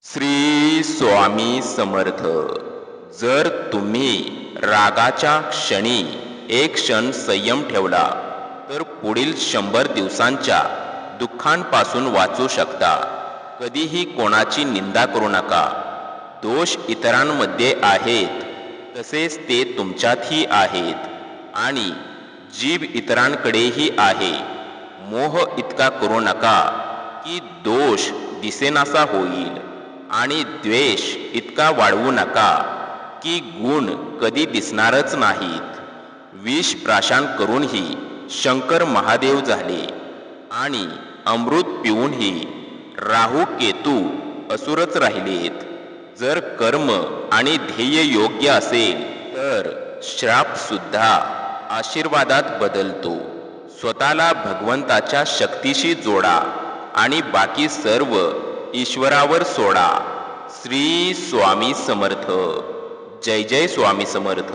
श्री स्वामी समर्थ. जर तुम्ही रागाच्या क्षणी एक क्षण संयम ठेवला तर पुढील 100 दिवसांच्या दुःखांपासून वाचू शकता. कधीही कोणाची निंदा करू नका. दोष इतरांमध्ये आहेत तसेच ते तुमच्यातही आहेत आणि जीभ इतरांकडेही आहे. मोह इतका करू नका की दोष दिसेनासा होईल आणि द्वेष इतका वाढवू नका की गुण कधी दिसणारच नाहीत. विष प्राशन करूनही शंकर महादेव झाले आणि अमृत पिऊनही राहू केतू असुरच राहिलेत. जर कर्म आणि ध्येय योग्य असेल तर श्राप सुद्धा आशीर्वादात बदलतो. स्वतःला भगवंताच्या शक्तीशी जोडा आणि बाकी सर्व ईश्वरावर सोडा. श्री स्वामी समर्थ. जय जय स्वामी समर्थ.